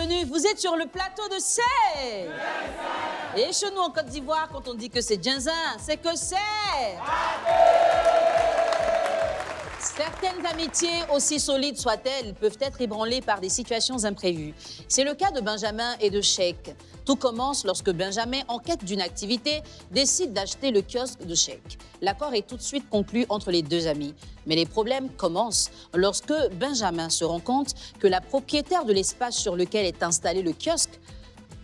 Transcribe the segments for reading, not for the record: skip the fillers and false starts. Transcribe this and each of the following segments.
bienvenue. Vous êtes sur le plateau de C. Et chez nous en Côte d'Ivoire, quand on dit que c'est Djinzin, c'est que c'est... Certaines amitiés, aussi solides soient-elles, peuvent être ébranlées par des situations imprévues. C'est le cas de Benjamin et de Cheikh. Tout commence lorsque Benjamin, en quête d'une activité, décide d'acheter le kiosque de Cheikh. L'accord est tout de suite conclu entre les deux amis. Mais les problèmes commencent lorsque Benjamin se rend compte que la propriétaire de l'espace sur lequel est installé le kiosque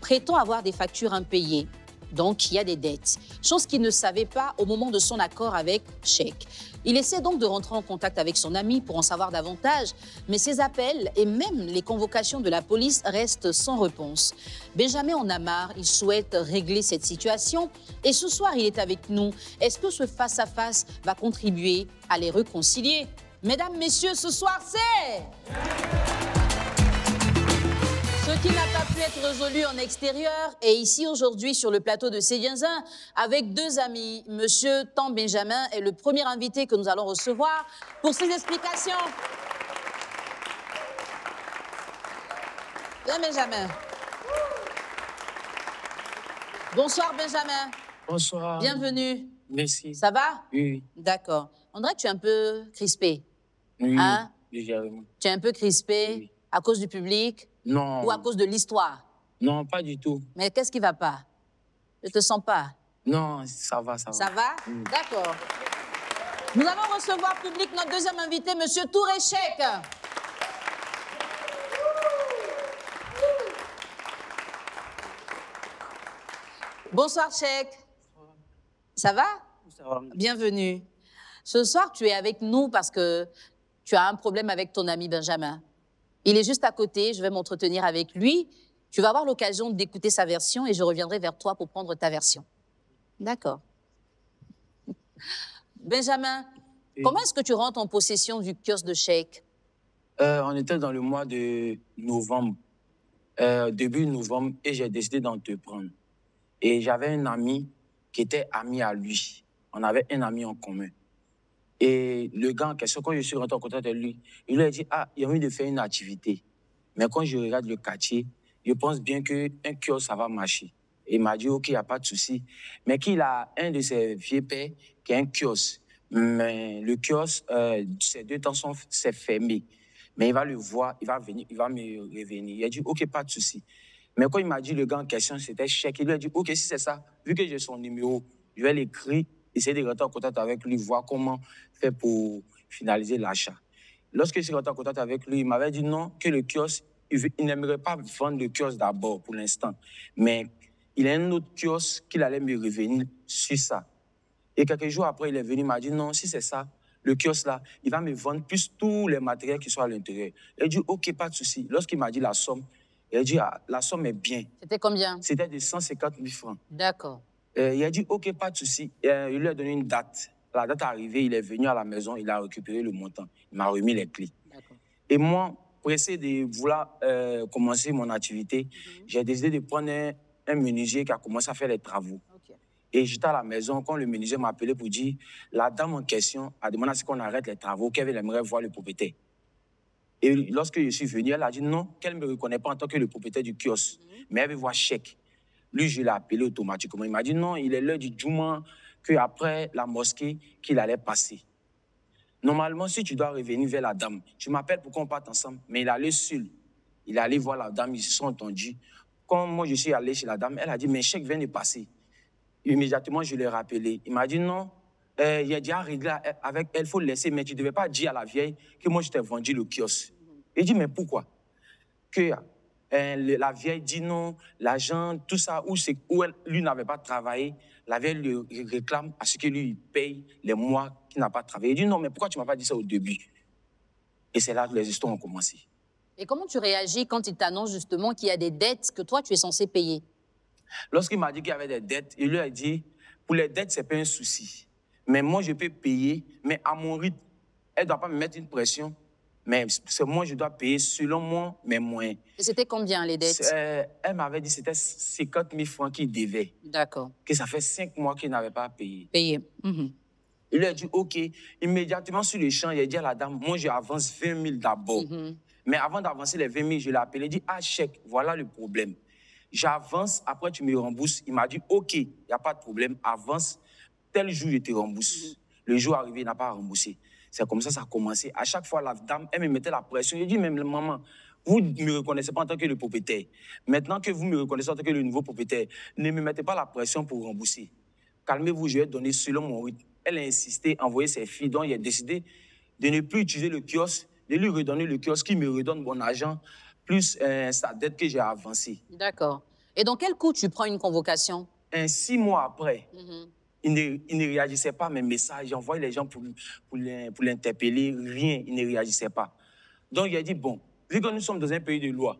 prétend avoir des factures impayées. Donc, il y a des dettes, chose qu'il ne savait pas au moment de son accord avec Cheikh. Il essaie donc de rentrer en contact avec son ami pour en savoir davantage, mais ses appels et même les convocations de la police restent sans réponse. Benjamin en a marre, il souhaite régler cette situation et ce soir, il est avec nous. Est-ce que ce face-à-face va contribuer à les réconcilier? Mesdames, messieurs, ce soir, c'est... Ce qui n'a pas pu être résolu en extérieur est ici aujourd'hui sur le plateau de Djinzin avec deux amis. Monsieur Tan Benjamin est le premier invité que nous allons recevoir pour ses explications. Bien, Benjamin. Bonsoir, Benjamin. Bonsoir. Bienvenue. Merci. Ça va? Oui. D'accord. On dirait que tu es un peu crispé. Oui, hein? légèrement. Tu es un peu crispé oui. À cause du public? Non. Ou à cause de l'histoire? Non, pas du tout. Mais qu'est-ce qui ne va pas? Je ne te sens pas. Non, ça va, ça va. Ça va? D'accord. Nous allons recevoir public notre deuxième invité, Monsieur Touré Cheikh. Bonsoir, Cheikh. Ça va? Ça va. Bienvenue. Ce soir, tu es avec nous parce que tu as un problème avec ton ami Benjamin. Il est juste à côté, je vais m'entretenir avec lui. Tu vas avoir l'occasion d'écouter sa version et je reviendrai vers toi pour prendre ta version. D'accord. Benjamin, oui. Comment est-ce que tu rentres en possession du kiosque de Cheikh? On était dans le mois de novembre, début novembre, et j'ai décidé d'entreprendre. Et j'avais un ami qui était ami à lui. On avait un ami en commun. Et le gars en question, quand je suis rentré en contact avec lui, il lui a dit « Ah, il a envie de faire une activité. » Mais quand je regarde le quartier, je pense bien qu'un kiosque, ça va marcher. Et il m'a dit « Ok, il n'y a pas de souci. » Mais qu'il a un de ses vieux pères qui a un kiosque. Mais le kiosque, ces 2 temps, c'est fermé. Mais il va le voir, il va venir, il va me revenir. Il a dit « Ok, pas de souci. » Mais quand il m'a dit le gars en question, c'était Cheikh, il lui a dit « Ok, si c'est ça, vu que j'ai son numéro, je vais l'écrire. » Essayer de rentrer en contact avec lui, voir comment faire pour finaliser l'achat. Lorsque je suis rentré en contact avec lui, il m'avait dit non, que le kiosque, il n'aimerait pas vendre le kiosque d'abord pour l'instant. Mais il a un autre kiosque qu'il allait me revenir sur ça. Et quelques jours après, il est venu, il m'a dit non, si c'est ça, le kiosque là, il va me vendre plus tous les matériels qui sont à l'intérieur. Il a dit ok, pas de souci. Lorsqu'il m'a dit la somme, il a dit ah, la somme est bien. C'était combien? C'était de 150 000 francs. D'accord. Il a dit, OK, pas de souci. Il lui a donné une date. La date est arrivée, il est venu à la maison, il a récupéré le montant. Il m'a remis les clés. Et moi, pressé de vouloir commencer mon activité, j'ai décidé de prendre un menuisier qui a commencé à faire les travaux. Et j'étais à la maison, quand le menuisier m'a appelé pour dire, la dame en question a demandé à ce qu'on arrête les travaux, qu'elle aimerait voir le propriétaire. Et lorsque je suis venu, elle a dit non, qu'elle ne me reconnaît pas en tant que le propriétaire du kiosque, mais elle veut voir Cheikh. Lui, je l'ai appelé automatiquement. Il m'a dit non, il est l'heure du Djouma, qu'après la mosquée, qu'il allait passer. Normalement, si tu dois revenir vers la dame, tu m'appelles pour qu'on parte ensemble. Mais il allait seul. Il allait voir la dame, ils se sont entendus. Quand moi, je suis allé chez la dame, elle a dit, mais Cheikh vient de passer. Immédiatement, je l'ai rappelé. Il m'a dit non, il y a déjà réglé avec elle, il faut le laisser, mais tu ne devais pas dire à la vieille que moi, je t'ai vendu le kiosque. Il dit, mais pourquoi? Que la vieille dit non, l'argent, tout ça, où lui n'avait pas travaillé, la vieille lui réclame à ce que lui paye les mois qu'il n'a pas travaillé. Il dit non, mais pourquoi tu ne m'as pas dit ça au début? Et c'est là que les histoires ont commencé. Et comment tu réagis quand il t'annonce justement qu'il y a des dettes que toi, tu es censé payer? Lorsqu'il m'a dit qu'il y avait des dettes, il lui a dit, pour les dettes, ce n'est pas un souci. Mais moi, je peux payer, mais à mon rythme. Elle ne doit pas me mettre une pression. Mais c'est moi, je dois payer selon moi mes moyens. Et c'était combien les dettes? Elle m'avait dit que c'était 50 000 francs qu'il devait. D'accord. Que ça fait 5 mois qu'il n'avait pas payé. Il lui a dit OK. Immédiatement sur le champ, il a dit à la dame, moi j'avance 20 000 d'abord. Mais avant d'avancer les 20 000, je l'ai appelé, dit, ah, chèque, voilà le problème. J'avance, après tu me rembourses. Il m'a dit, OK, il n'y a pas de problème, avance, tel jour je te rembourse. Le jour arrivé, il n'a pas remboursé. C'est comme ça a commencé. À chaque fois, la dame, elle me mettait la pression. Je dis, même maman, vous ne me reconnaissez pas en tant que le propriétaire. Maintenant que vous me reconnaissez en tant que le nouveau propriétaire, ne me mettez pas la pression pour rembourser. Calmez-vous, je vais donner selon mon rythme. Elle a insisté, envoyé ses filles, donc il a décidé de ne plus utiliser le kiosque, de lui redonner le kiosque qui me redonne mon argent, plus sa dette que j'ai avancée. D'accord. Et dans quel coup tu prends une convocation? 6 mois après, il ne réagissait pas à mes messages. J'envoyais les gens pour l'interpeller, rien, il ne réagissait pas. Donc il a dit, bon, vu que nous sommes dans un pays de loi,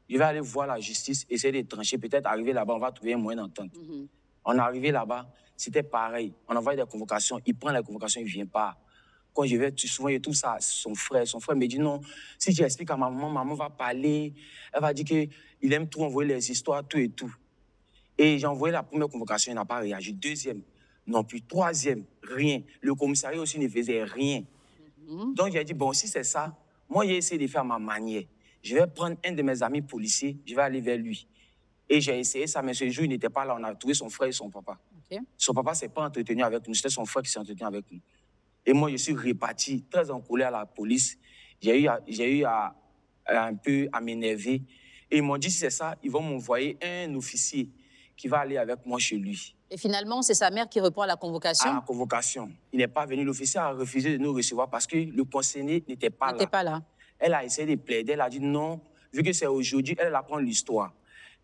je vais aller voir la justice, essayer de trancher, peut-être arriver là-bas, on va trouver un moyen d'entente. On est arrivé là-bas, c'était pareil. On envoie des convocations, il prend la convocation, il ne vient pas. Quand je vais, souvent, il trouve ça à son frère. Son frère me dit non, si tu expliques à maman, maman va parler, elle va dire qu'il aime tout envoyer les histoires, tout et tout. Et j'ai envoyé la première convocation, il n'a pas réagi. Deuxième, non plus. Troisième, rien. Le commissariat aussi ne faisait rien. Donc j'ai dit, bon, si c'est ça, moi j'ai essayé de faire ma manière. Je vais prendre un de mes amis policiers, je vais aller vers lui. Et j'ai essayé ça, mais ce jour, il n'était pas là. On a trouvé son frère et son papa. Okay. Son papa ne s'est pas entretenu avec nous, c'était son frère qui s'est entretenu avec nous. Et moi, je suis reparti, très en colère à la police. J'ai eu un peu à m'énerver. Et ils m'ont dit, si c'est ça, ils vont m'envoyer un officier qui va aller avec moi chez lui. Et finalement, c'est sa mère qui répond à la convocation? À la convocation. Il n'est pas venu. L'officier a refusé de nous recevoir parce que le conseiller n'était pas là. N'était pas là. Elle a essayé de plaider. Elle a dit non, vu que c'est aujourd'hui, elle apprend l'histoire.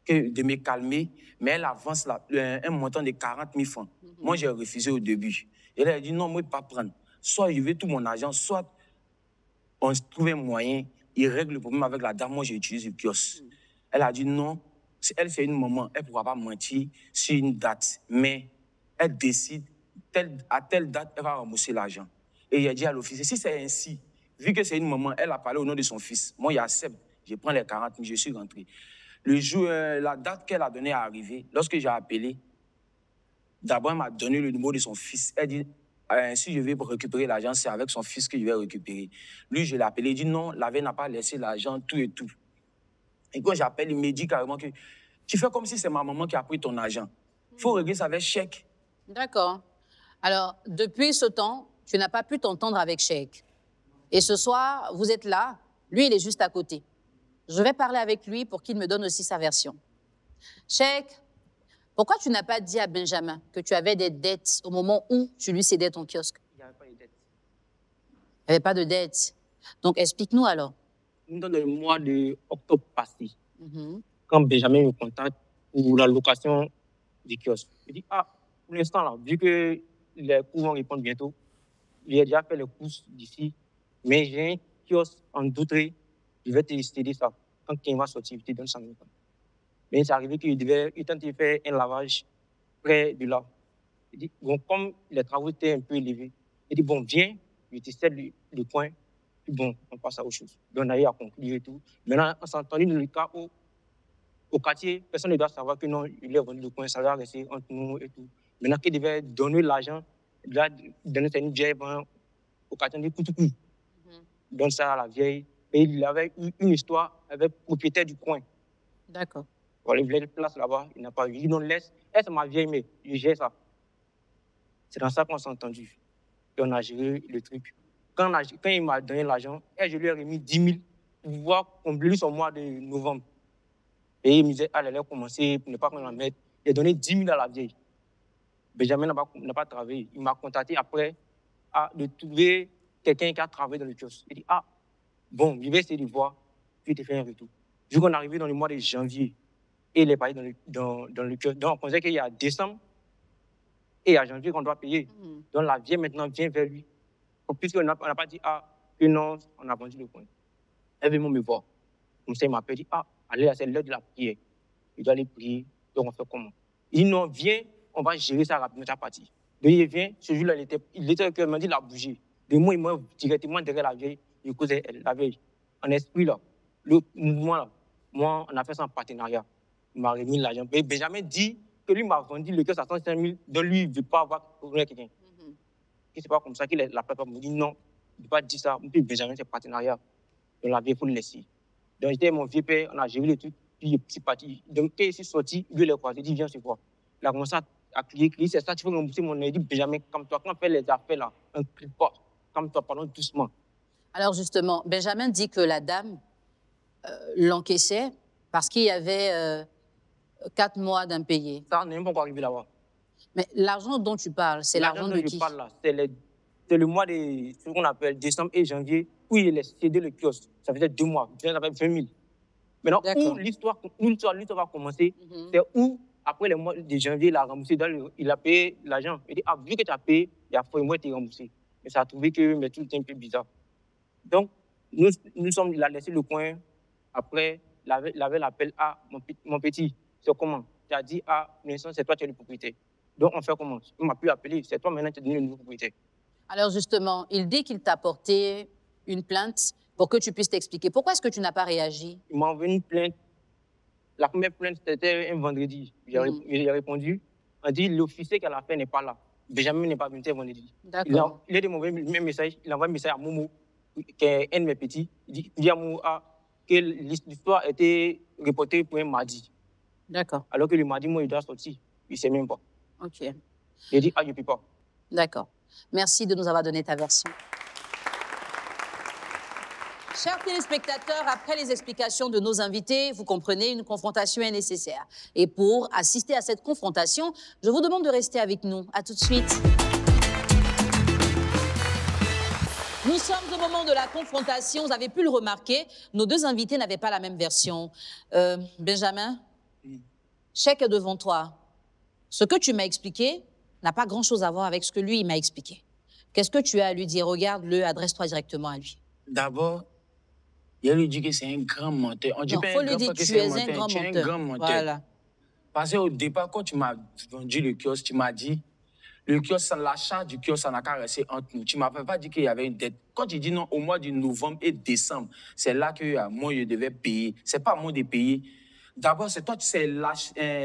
De me calmer, mais elle avance un montant de 40 000 francs. Moi, j'ai refusé au début. Et elle a dit non, moi, je ne peux pas prendre. Soit je veux tout mon argent, soit on trouve un moyen, il règle le problème avec la dame, moi j'utilise le kiosque. Elle a dit non, elle c'est une maman, elle ne pourra pas mentir sur une date, mais elle décide, à telle date, elle va rembourser l'argent. Et il a dit à l'officier, si c'est ainsi, vu que c'est une maman, elle a parlé au nom de son fils, moi j'accepte, je prends les 40 000, je suis rentré. Le jour, la date qu'elle a donnée à arriver, lorsque j'ai appelé, d'abord elle m'a donné le numéro de son fils, elle dit, si je vais récupérer l'argent, c'est avec son fils que je vais récupérer. Lui, je l'ai appelé, il dit non, la veille n'a pas laissé l'argent, tout et tout. Et quand j'appelle, il me dit carrément que tu fais comme si c'est ma maman qui a pris ton argent. Il faut régler ça avec chèque. D'accord. Alors, depuis ce temps, tu n'as pas pu t'entendre avec chèque. Et ce soir, vous êtes là, lui, il est juste à côté. Je vais parler avec lui pour qu'il me donne aussi sa version. Chèque, pourquoi tu n'as pas dit à Benjamin que tu avais des dettes au moment où tu lui cédais ton kiosque? Il n'y avait pas de dettes. Il n'y avait pas de dettes. Donc, explique-nous alors. Dans le mois d'octobre passé, quand Benjamin me contacte pour la location du kiosque, il dit, ah, pour l'instant, là, vu que les cours vont répondre bientôt, il a déjà fait les courses d'ici, mais j'ai un kiosque en Doutré, je vais te céder ça. Quand il va sortir, je te donne 100 000 francs. Mais c'est arrivé qu'il tentait de faire un lavage près de là. Il dit, bon, comme les travaux étaient un peu élevés, il dit, bon, viens, je te cède le coin, puis bon, on passe à autre chose. Donc, on a eu à conclure et tout. Maintenant, on s'est entendu dans le cas où, au quartier, personne ne doit savoir que non, il est vendu le coin, ça doit rester entre nous et tout. Maintenant qu'il devait donner l'argent, il doit donner une vieille au quartier, on dit, coup. Donne ça à la vieille. Et il avait eu une histoire avec le propriétaire du coin. D'accord. Voilà, il voulait une place là-bas, il n'a pas eu. Il dit non, laisse, c'est ma vieille, mais je gère ça. C'est dans ça qu'on s'est entendu. Et on a géré le truc. Quand il m'a donné l'argent, je lui ai remis 10 000 pour pouvoir combler son mois de novembre. Et il me disait, allez, commencer pour ne pas qu'on la mette. Il a donné 10 000 à la vieille. Benjamin n'a pas travaillé. Il m'a contacté après de trouver quelqu'un qui a travaillé dans le kiosque. Il dit, ah, bon, je vais essayer de voir, puis te faire un retour. Vu qu'on est arrivé dans le mois de janvier, et il est parti dans le kiosque. Donc, on pensait qu'il y a décembre et à janvier qu'on doit payer. Donc, la vieille maintenant vient vers lui. Puisqu'on n'a pas dit, que non, on a vendu le coin. Elle veut me voir. Comme ça, il m'appelle, dit, allez, c'est l'heure de la prière. Il doit aller prier. Donc, on fait comment? Il dit, non, viens, on va gérer ça rapidement, ta partie. Donc, il vient, ce jour-là, il était au cœur, il m'a dit, il a bougé. De moi, il m'a directement derrière la vieille, il causait la vieille. En esprit, là, le mouvement, là, moi, on a fait ça en partenariat. Il m'a remis l'argent. Mais Benjamin dit que lui m'a vendu le cœur à 105 000, donc lui, il ne veut pas avoir quelqu'un. Et c'est pas comme ça qu'il a la plateforme. Il me dit non, il ne peut pas dire ça. Puis Benjamin, c'est partenariat. Donc, la vieille, il faut le laisser. Donc, j'étais mon vieux père, on a géré le truc, puis il est parti. Donc, quand il est sorti, lui, il est croisé, il dit, viens, c'est quoi? Il a commencé à crier, c'est ça, tu veux rembourser mon aide. Il dit, Benjamin, comme toi, quand on fait les affaires là, on ne crie pas, comme toi, parlons doucement. Alors, justement, Benjamin dit que la dame l'encaissait parce qu'il y avait 4 mois d'impayé. Ça n'est même pas encore arrivé là-bas. Mais l'argent dont tu parles, c'est l'argent de qui? Je parle là, c'est le mois de ce qu'on appelle décembre et janvier, où il a cédé le kiosque. Ça faisait 2 mois, ça fait 20 000. Maintenant, où l'histoire va commencer, c'est où, après le mois de janvier, il a remboursé, il a payé l'argent. Il dit, ah, vu que tu as payé, il y a fait moi, tu es remboursé. Mais ça a trouvé que tout était un peu bizarre. Donc, il a laissé le coin. Après, il avait l'appel, ah, mon petit, c'est comment? Tu as dit, ah, l'instant, c'est toi qui es le propriétaire. Donc, on fait comment? Il m'a pu appeler, c'est toi maintenant qui es devenu le nouveau propriétaire. Alors, justement, il dit qu'il t'a porté une plainte pour que tu puisses t'expliquer. Pourquoi est-ce que tu n'as pas réagi? Il m'a envoyé une plainte. La première plainte, c'était un vendredi. J'ai répondu. On dit, l'officier qui a la fait n'est pas là. Benjamin n'est pas venu, c'était vendredi. D'accord. Il a envoyé le même message. Il a envoyé un message à Momo, qui est un de mes petits. Il dit à Momo que l'histoire a été reportée pour un mardi. D'accord. Alors que le mardi, moi, il doit sortir. Il ne sait même pas. OK. Il a dit, ah, je ne peux pas. D'accord. Merci de nous avoir donné ta version. Chers téléspectateurs, après les explications de nos invités, vous comprenez, une confrontation est nécessaire. Et pour assister à cette confrontation, je vous demande de rester avec nous. À tout de suite. Nous sommes au moment de la confrontation. Vous avez pu le remarquer, nos deux invités n'avaient pas la même version. Benjamin, Cheick est devant toi. Ce que tu m'as expliqué n'a pas grand-chose à voir avec ce que lui, il m'a expliqué. Qu'est-ce que tu as à lui dire? Regarde-le, adresse-toi directement à lui. D'abord, il lui dit que c'est un grand menteur. On dit pas faut lui dire que tu es un grand menteur. Tu es un grand menteur. Voilà. Parce qu'au départ, quand tu m'as vendu le kiosque, tu m'as dit, le kiosque, l'achat du kiosque, ça n'a qu'à rester entre nous. Tu ne m'avais pas dit qu'il y avait une dette. Quand tu dis non, au mois de novembre et décembre, c'est là que moi, je devais payer. Ce n'est pas à moi de payer. D'abord, c'est toi, c'est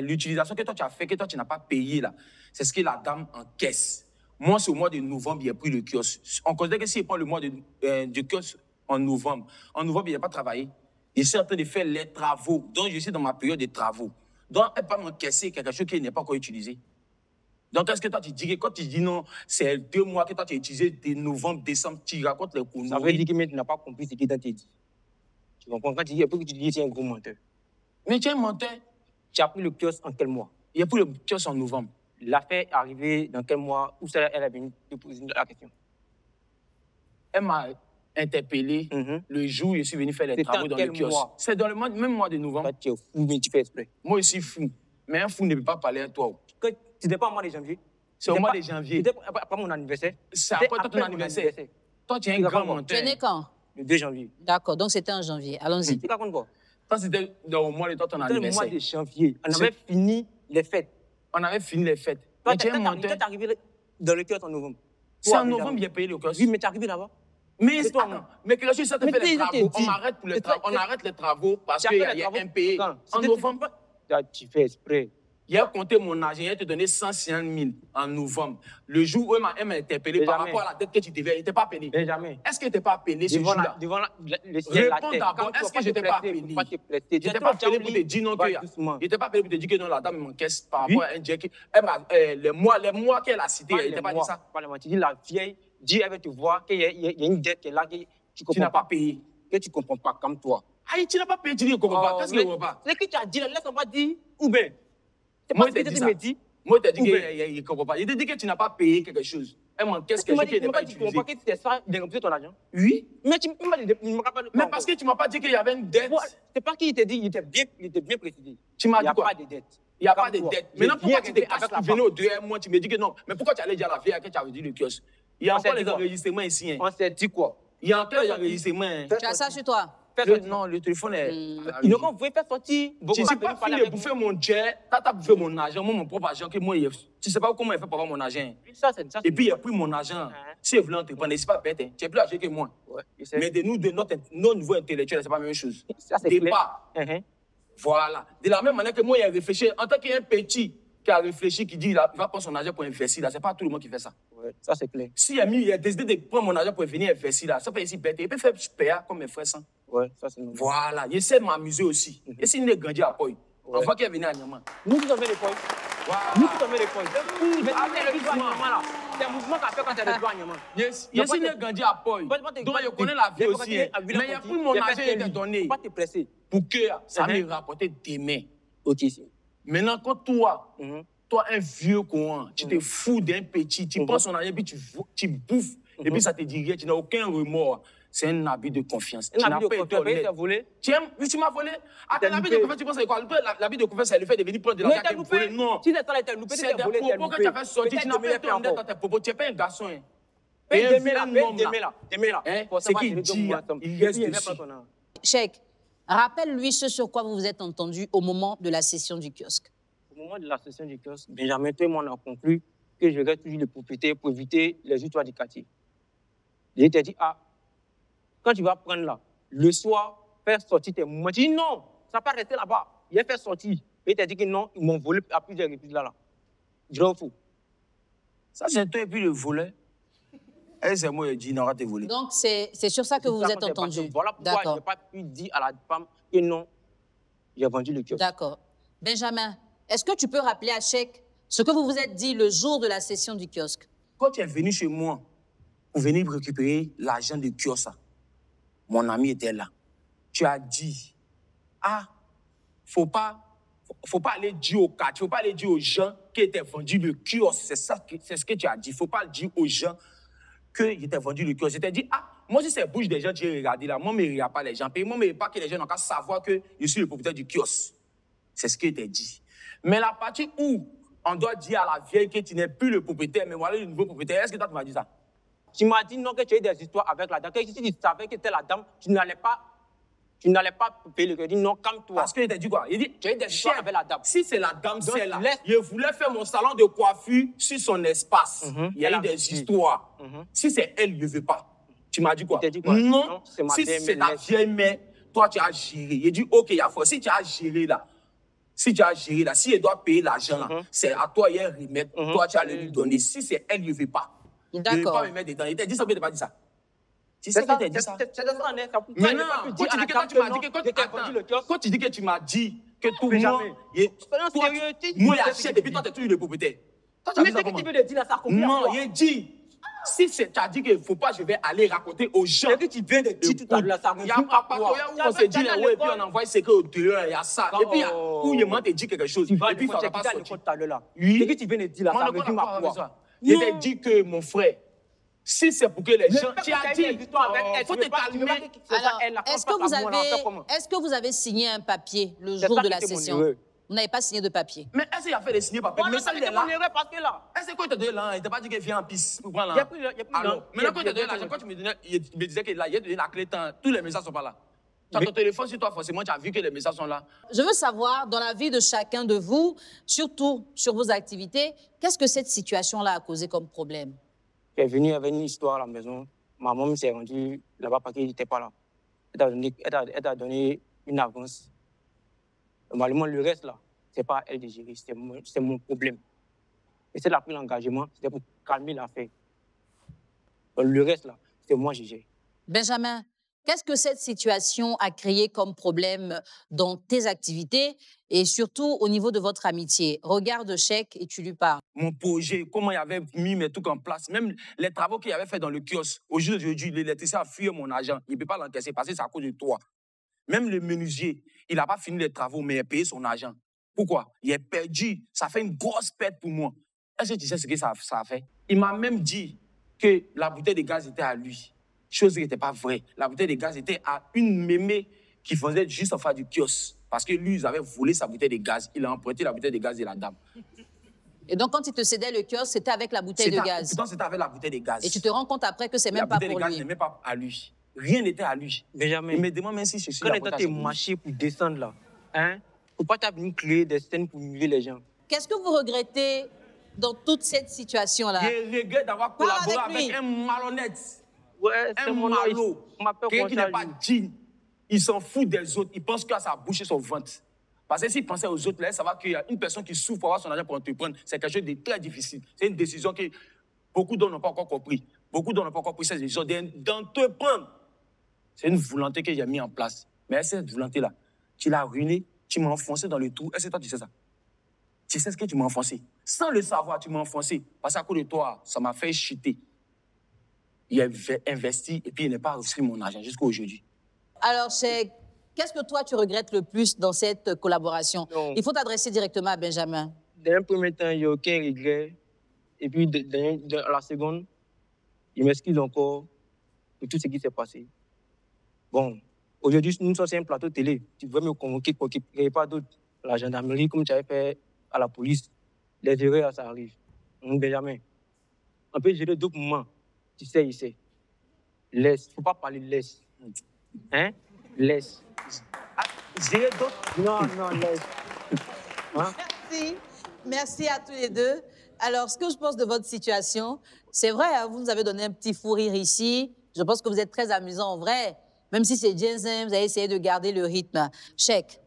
l'utilisation que toi tu as fait, que toi tu n'as pas payé là. C'est ce que la dame encaisse. Moi, c'est au mois de novembre, il a pris le kiosque. On considère que s'il prend le mois de kiosque en novembre, il n'a pas travaillé. Il est en train de faire les travaux. Donc, je suis dans ma période de travaux. Donc, elle ne peut pas m'encaisser quelque chose qui n'est pas encore utilisé. Donc, est-ce que toi, tu dis que quand tu dis non, c'est 2 mois que toi, tu as utilisé de novembre, décembre, tu racontes les conneries. Ça veut dire que tu n'as pas compris ce qu'il t'a dit. Tu comprends? Quand tu dis, après que tu dis que c'est un gros menteur. Mais tu es un menteur. Tu as pris le kiosque en quel mois? Il a pris le kiosque en novembre. L'affaire est arrivée dans quel mois? Où elle est venue te poser la question? Elle m'a interpellé le jour où je suis venu faire les travaux dans le kiosque. C'est dans le même mois de novembre. Tu es fou, mais tu fais exprès. Moi, je suis fou. Mais un fou ne peut pas parler à toi. Tu n'étais pas au mois de janvier? C'est au mois de janvier. C'était après mon anniversaire? C'est après ton anniversaire. Toi, tu es un grand menteur. Tu es né quand? Le 2 janvier. D'accord, donc c'était en janvier. Allons-y. Tu racontes quoi? Toi, c'était au mois de ton anniversaire. C'était le mois de janvier. On avait fini les fêtes. On avait fini les fêtes. Toi, tu es arrivé dans le kiosque en novembre. C'est en novembre qu'il a payé le kiosque. Oui, mais tu es arrivé là-bas. Mais quelque chose, ça te fait les travaux. On arrête pour les travaux. On arrête les travaux parce qu'il y a un payé. En novembre, tu fais exprès. Il a compté mon argent, il a te donné 150 000 en novembre. Le jour où elle m'a interpellé par rapport à la dette que tu devais, il n'était pas payé. Est-ce qu'il n'était pas payé ce jour-là? Réponds d'abord, est-ce que je n'étais pas payé? Je n'étais pas payé pour te dire non que... Je n'étais pas payé pour te dire que non, la dame m'encaisse par rapport à un Jack. Les mois qu'elle a cités, elle n'était pas dit ça. Tu dis la vieille, dis elle va te voir qu'il y a une dette qui est là que tu n'as pas payé. Que tu ne comprends pas comme toi. Aïe, tu n'as pas payé, tu dis que tu ne comprends pas. Qu'est-ce que tu ne comprends pas? C'est que tu as dit, laisse-moi pas dire ou bien. Moi, je t'ai dit ça. Moi, je t'ai dit qu'il ne comprend pas. Il t'a dit que tu n'as pas payé quelque chose. Elle m'encaisse quelque chose qui n'est pas utilisé. Tu ne comprends pas que c'était ça de rembourser ton argent? Oui. Mais tu ne me rappelles pas. Mais parce que tu ne m'as pas dit qu'il y avait une dette. C'est pas qu'il t'a dit, il était bien précisé. Tu m'as dit quoi? Il n'y a pas de dette. Il n'y a pas de dette. Maintenant, pourquoi tu te casses la venais au deuxième mois, tu me dis que non. Mais pourquoi tu allais dire à la vieille que tu avais dit le kiosque? Il y a encore les enregistrements ici. On s'est dit quoi? Il y a encore les enregistrements. Tu as ça sur toi? Non, le téléphone est... Il ne pouvait pas sortir. Tu ne sais pas fini de bouffer mon jet, t'as bouffé mon argent, moi mon propre argent, que moi, tu ne sais pas comment il fait pour avoir mon argent. Et puis il a pris mon argent. Si il voulait entreprendre, c'est pas bête, tu es plus âgé que moi. Mais de nous, de notre niveau intellectuel, c'est pas la même chose. Départ. Voilà. De la même manière que moi, il a réfléchi, en tant qu'un petit qui a réfléchi, qui dit il va prendre son argent pour investir, là, c'est pas tout le monde qui fait ça. Ça, c'est clair. Si il a décidé de prendre mon argent pour venir investir, là, ça fait ici bête. Il peut faire super comme mes frères sans. Ouais, ça c'est normal. Voilà, j'essaie de m'amuser aussi. Et si nous grandi à Poy, on voit qu'il est venu à Niamey. Nous qui avons les points. Voilà. Nous qui avons les points. Mais avec le mouvement, c'est un mouvement qu'a fait quand tu es retourné à Niamey. Yes, je suis grandi à Poy. Donc je connais la vie aussi. Mais il y a plus mon argent qui est donné. Pas te presser. Pour que ça me rapporte demain. Ok. Maintenant, quand toi, un vieux courant, tu te fous d'un petit, tu prends son argent, puis tu bouffes, et puis ça te dit rien, tu n'as aucun remords. C'est un habit de confiance. Un habit de confiance, tu as volé? Tu m'as volé? Attends, l'habit de confiance, tu penses c'est quoi? L'habit de confiance, c'est le fait de venir prendre de l'argent et voler. Non. Si l'état était loupé, c'est des propos que tu as fait sortir, tu n'as pas été honnête dans tes propos. Tu n'es pas un garçon. Paye demain là. C'est qu'il dit, il reste dessus. Cheikh, rappelle-lui ce sur quoi vous vous êtes entendu au moment de la session du kiosque. Au moment de la session du kiosque, Benjamin, tout le monde a conclu que je reste toujours le propriétaire pour éviter les histoires du quartier. Il t'a dit, quand tu vas prendre là, le soir, faire sortir tes mouvements. Tu dis non, ça ne va pas rester là-bas. Il a fait sortir. Il t'a dit que non, ils m'ont volé à plusieurs reprises là. Je dis fou. Ça, c'est toi et puis le volet. Et c'est moi qui dis non, on va te voler. Donc, c'est sur ça que vous vous êtes entendu. Voilà pourquoi je n'ai pas pu dire à la femme que non, j'ai vendu le kiosque. D'accord. Benjamin, est-ce que tu peux rappeler à Cheikh ce que vous vous êtes dit le jour de la session du kiosque? Quand tu es venu chez moi pour venir récupérer l'argent du kiosque, mon ami était là. Tu as dit, faut pas aller dire au quartier, faut pas aller dire aux gens qui étaient vendus le kiosque. C'est ce que tu as dit. Faut pas dire aux gens qu'ils étaient vendus le kiosque. Je t'ai dit, moi si c'est bouche des gens, tu as regardé là, moi je ne regarde pas les gens. Et moi je ne veux pas que les gens n'ont qu'à savoir que je suis le propriétaire du kiosque. C'est ce que je t'ai dit. Mais la partie où on doit dire à la vieille que tu n'es plus le propriétaire, mais voilà le nouveau propriétaire, est-ce que toi tu m'as dit ça? Tu m'as dit non, que tu as eu des histoires avec la dame. Que si tu savais que c'était la dame, tu n'allais pas payer le crédit. Non, calme-toi. Parce qu'il t'a dit quoi? Il dit, tu as eu des histoires avec la dame. Si c'est la dame, c'est là. Je voulais faire mon salon de coiffure sur son espace. Il y a eu des histoires. Si c'est elle, je ne veux pas. Tu m'as dit quoi? Dit quoi? Non, si c'est ta vieille mère, toi tu as géré. Il dit, ok, il y a fort. Si tu as géré là, si elle doit payer l'argent là, c'est à toi, il y a un remède. Toi, tu as le lui donner. Si c'est elle, je ne veux pas. D'accord. Je ne veux pas me mettre dedans. Il t'a dit ça, mais il t'a pas dit ça. Tu sais que tu as dit ça. Maintenant, quand tu dis que tu m'as dit que tout le monde... Moi, j'achète et puis toi, tu es toujours le propriétaire. Mais c'est que tu veux le dire là, ça comprend. Non, il dit... Si tu as dit qu'il ne faut pas, je vais aller raconter aux gens. C'est que tu viens de dire tout à l'heure, ça il y a papa, où on se dit, et puis on envoie ce au dehors, il y a ça. Et puis, où il m'a dit quelque chose. Et puis, il ne va pas sortir. Oui. C'est que tu viens de dire là, ça résume ma foi. Il t'a dit que, mon frère, si c'est pour que les gens... Tu as dit, il faut te calmer. Alors, est-ce que vous avez signé un papier le jour de la session? Vous n'avez pas signé de papier. Mais est-ce qu'il a fait de signer papier? Mais ça, il est là. Est-ce que tu as donné l'argent? Il ne t'a pas dit qu'il vient en piste pour prendre l'argent? Alors, maintenant, quand tu as donné l'argent, quand tu me disais qu'il a donné la clé, tous les messages ne sont pas là. Tu as ton téléphone sur toi, forcément, tu as vu que les messages sont là. Je veux savoir, dans la vie de chacun de vous, surtout sur vos activités, qu'est-ce que cette situation-là a causé comme problème? Elle est venue avec une histoire à la maison. Ma maman s'est rendue là-bas parce qu'elle n'était pas là. Elle a donné une avance. Normalement, le reste, là, ce n'est pas à elle de gérer, c'est mon problème. Et si elle a pris l'engagement, c'était pour calmer l'affaire. Le reste, là, c'est moi qui gère. Benjamin, qu'est-ce que cette situation a créé comme problème dans tes activités et surtout au niveau de votre amitié? Regarde Cheikh et tu lui parles. Mon projet, comment il avait mis mes trucs en place, même les travaux qu'il avait fait dans le kiosque. Aujourd'hui, l'électricien a fui mon argent. Il ne peut pas l'encaisser parce que c'est à cause de toi. Même le menuisier, il n'a pas fini les travaux, mais il a payé son argent. Pourquoi? Il est perdu. Ça fait une grosse perte pour moi. Est-ce que tu sais ce que ça a fait? Il m'a même dit que la bouteille de gaz était à lui. Chose qui n'était pas vraie. La bouteille de gaz était à une mémé qui faisait juste en face du kiosque. Parce que lui, ils avaient volé sa bouteille de gaz. Il a emprunté la bouteille de gaz de la dame. Et donc, quand il te cédait le kiosque, c'était avec la bouteille de gaz? Pourtant, c'était avec la bouteille de gaz. Et tu te rends compte après que c'est même pas pour lui? La bouteille de gaz n'est même pas à lui. Rien n'était à lui. Benjamin, il me demande même si je suis là. Quand tu es marché pour descendre là, hein, faut pas venir créer des scènes pour humilier les gens. Qu'est-ce que vous regrettez dans toute cette situation-là? Je regrette d'avoir collaboré avec un malhonnête. Ouais, un malot. Quelqu'un qui n'est pas digne. Il s'en fout des autres. Il pense qu'à sa bouche et son ventre. Parce que s'il pensait aux autres, là, ça va qu'il y a une personne qui souffre pour avoir son argent pour entreprendre. C'est quelque chose de très difficile. C'est une décision que beaucoup d'hommes n'ont pas encore compris. Beaucoup d'hommes n'ont pas encore pris cette décision d'entreprendre. C'est une volonté que j'ai mis en place. Mais cette volonté-là, tu l'as ruinée, tu m'as enfoncé dans le trou. Est-ce que toi, tu sais ça? Tu sais ce que tu m'as enfoncé. Sans le savoir, tu m'as enfoncé. Parce qu'à cause de toi, ça m'a fait chuter. Il a investi et puis il n'est pas reçu mon argent jusqu'à aujourd'hui. Alors, qu'est-ce que toi, tu regrettes le plus dans cette collaboration? Non. Il faut t'adresser directement à Benjamin. Dans un premier temps, il n'y a aucun regret. Et puis, à la seconde, il m'excuse encore pour tout ce qui s'est passé. Bon, aujourd'hui, nous sommes sur un plateau télé. Tu veux me convoquer pour qu'il n'y ait pas d'autre. La gendarmerie, comme tu avais fait à la police, les erreurs, ça arrive. Benjamin, on peut gérer d'autres moments. Tu sais, il sait. Laisse. Il ne faut pas parler laisse. Hein? Laisse. Ah, gérer d'autres? Non, laisse. Hein? Merci. Merci à tous les deux. Alors, ce que je pense de votre situation, c'est vrai, hein, vous nous avez donné un petit fou rire ici. Je pense que vous êtes très amusant en vrai. Même si c'est Jensen, vous avez essayé de garder le rythme. Cheikh,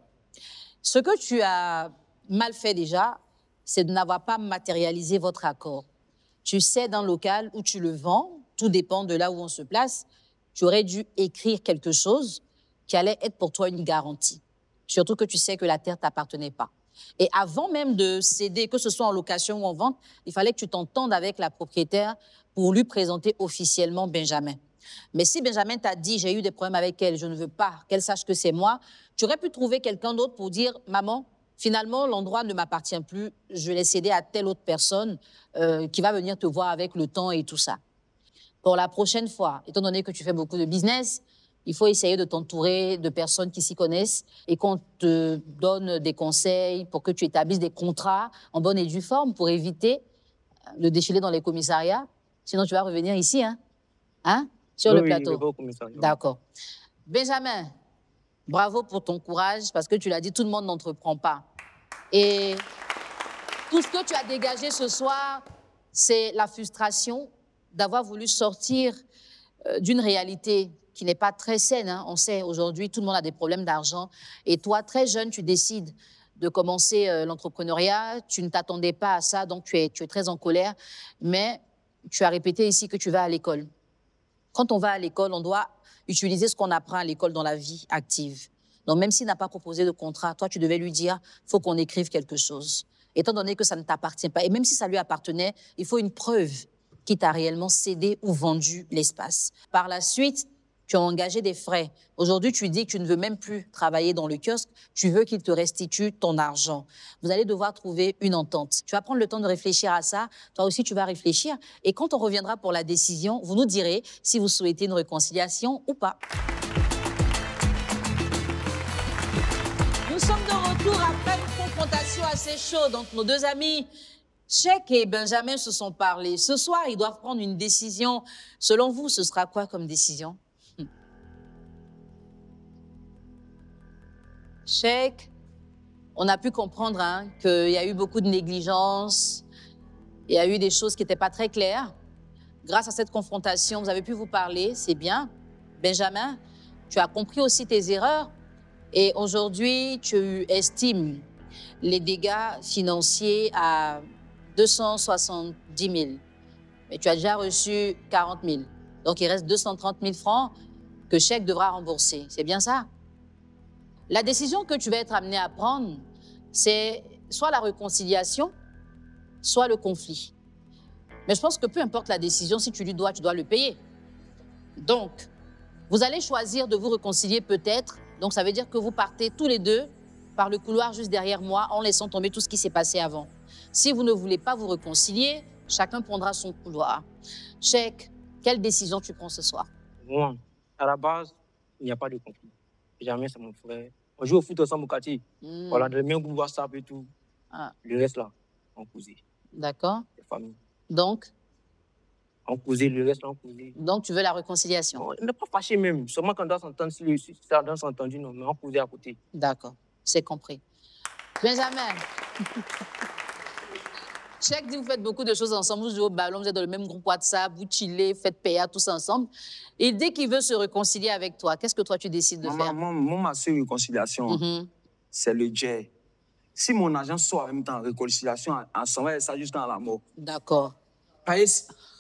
ce que tu as mal fait déjà, c'est de n'avoir pas matérialisé votre accord. Tu sais, dans le local où tu le vends, tout dépend de là où on se place, tu aurais dû écrire quelque chose qui allait être pour toi une garantie. Surtout que tu sais que la terre ne t'appartenait pas. Et avant même de céder, que ce soit en location ou en vente, il fallait que tu t'entendes avec la propriétaire pour lui présenter officiellement Benjamin. Mais si Benjamin t'a dit « j'ai eu des problèmes avec elle, je ne veux pas qu'elle sache que c'est moi », tu aurais pu trouver quelqu'un d'autre pour dire « maman, finalement, l'endroit ne m'appartient plus, je l'ai cédé à telle autre personne qui va venir te voir avec le temps et tout ça ». Pour la prochaine fois, étant donné que tu fais beaucoup de business, il faut essayer de t'entourer de personnes qui s'y connaissent et qu'on te donne des conseils pour que tu établisses des contrats en bonne et due forme pour éviter le défilé dans les commissariats. Sinon, tu vas revenir ici, hein, sur le plateau. D'accord. Benjamin, bravo pour ton courage parce que tu l'as dit, tout le monde n'entreprend pas. Et tout ce que tu as dégagé ce soir, c'est la frustration d'avoir voulu sortir d'une réalité qui n'est pas très saine. Hein. On sait, aujourd'hui, tout le monde a des problèmes d'argent. Et toi, très jeune, tu décides de commencer l'entrepreneuriat. Tu ne t'attendais pas à ça, donc tu es très en colère. Mais tu as répété ici que tu vas à l'école. Quand on va à l'école, on doit utiliser ce qu'on apprend à l'école dans la vie active. Donc, même s'il n'a pas proposé de contrat, toi, tu devais lui dire, il faut qu'on écrive quelque chose. Étant donné que ça ne t'appartient pas, et même si ça lui appartenait, il faut une preuve qui t'a réellement cédé ou vendu l'espace. Par la suite, tu as engagé des frais. Aujourd'hui, tu dis que tu ne veux même plus travailler dans le kiosque, tu veux qu'il te restitue ton argent. Vous allez devoir trouver une entente. Tu vas prendre le temps de réfléchir à ça, toi aussi tu vas réfléchir, et quand on reviendra pour la décision, vous nous direz si vous souhaitez une réconciliation ou pas. Nous sommes de retour après une confrontation assez chaude entre nos deux amis. Cheikh et Benjamin se sont parlé. Ce soir, ils doivent prendre une décision. Selon vous, ce sera quoi comme décision? Cheikh, on a pu comprendre qu'il y a eu beaucoup de négligence, il y a eu des choses qui n'étaient pas très claires. Grâce à cette confrontation, vous avez pu vous parler, c'est bien. Benjamin, tu as compris aussi tes erreurs et aujourd'hui, tu estimes les dégâts financiers à 270 000. Mais tu as déjà reçu 40 000. Donc, il reste 230 000 francs que Cheikh devra rembourser. C'est bien ça? La décision que tu vas être amené à prendre, c'est soit la réconciliation, soit le conflit. Mais je pense que peu importe la décision, si tu lui dois, tu dois le payer. Donc, vous allez choisir de vous réconcilier peut-être. Donc, ça veut dire que vous partez tous les deux par le couloir juste derrière moi en laissant tomber tout ce qui s'est passé avant. Si vous ne voulez pas vous réconcilier, chacun prendra son couloir. Cheikh, quelle décision tu prends ce soir? Moi, à la base, il n'y a pas de conflit. Jamais c'est mon frère. On joue au foot ensemble au quartier. Voilà, dans le même groupe WhatsApp et tout. Le reste là, on causait. D'accord. Les familles. Donc? On causait, le reste là, on causait. Donc tu veux la réconciliation? On n'est pas fâché même. Seulement quand on doit s'entendre, si ça doit s'entendre, non, mais on causait à côté. D'accord, c'est compris. Benjamin. Cheikh dit, vous faites beaucoup de choses ensemble, vous jouez au ballon, vous êtes dans le même groupe WhatsApp, vous chillez, faites PA tous ensemble. Et dès qu'il veut se réconcilier avec toi, qu'est-ce que toi tu décides de faire? Ma seule réconciliation, c'est le jet. Si mon argent sort en même temps, réconciliation, ça jusqu'à la mort. D'accord.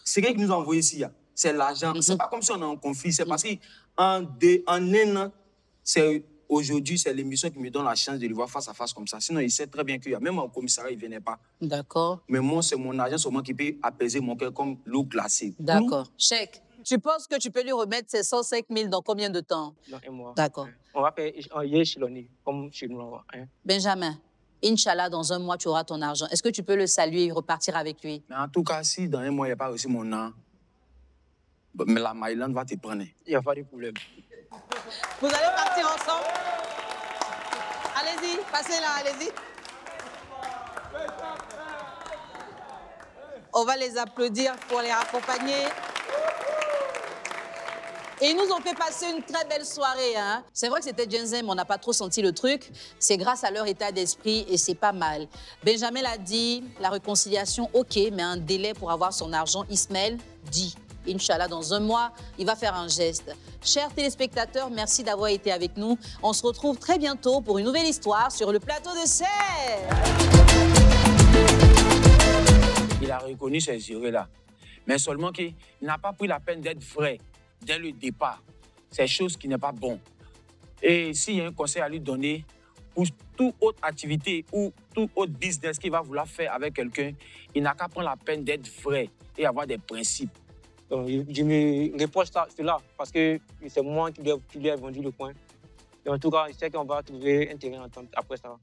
C'est quelqu'un qui nous a envoyé ici. c'est l'argent. C'est pas comme si on est en conflit, c'est parce qu'en un an, aujourd'hui, c'est l'émission qui me donne la chance de le voir face à face comme ça. Sinon, il sait très bien qu'il y a même au commissariat, il ne venait pas. D'accord. Mais moi, c'est mon argent, c'est moi qui peut apaiser mon cœur comme l'eau glacée. D'accord. Cheikh, tu penses que tu peux lui remettre ces 105 000 dans combien de temps? Dans un mois. D'accord. On va faire un échelonné, comme chez nous. Hein. Benjamin, Inch'Allah, dans un mois, tu auras ton argent. Est-ce que tu peux le saluer et repartir avec lui? Mais en tout cas, si dans un mois, il n'y a pas reçu mon nom, mais la Maryland va te prendre. Il n'y a pas de problème. Vous allez partir ensemble? Allez-y, passez là, allez-y. On va les applaudir pour les accompagner. Et ils nous ont fait passer une très belle soirée. Hein. C'est vrai que c'était Genzem, on n'a pas trop senti le truc. C'est grâce à leur état d'esprit et c'est pas mal. Benjamin l'a dit, la réconciliation, ok, mais un délai pour avoir son argent. Ismaël dit, Inch'Allah, dans un mois, il va faire un geste. Chers téléspectateurs, merci d'avoir été avec nous. On se retrouve très bientôt pour une nouvelle histoire sur le plateau de Serre. Il a reconnu ces erreurs-là. Mais seulement qu'il n'a pas pris la peine d'être vrai dès le départ. C'est chose qui n'est pas bon. Et s'il y a un conseil à lui donner, pour toute autre activité ou tout autre business qu'il va vouloir faire avec quelqu'un, il n'a qu'à prendre la peine d'être vrai et avoir des principes. Donc, je me reproche cela parce que c'est moi qui lui ai vendu le coin. Et en tout cas, je sais qu'on va trouver un terrain d'entente après ça.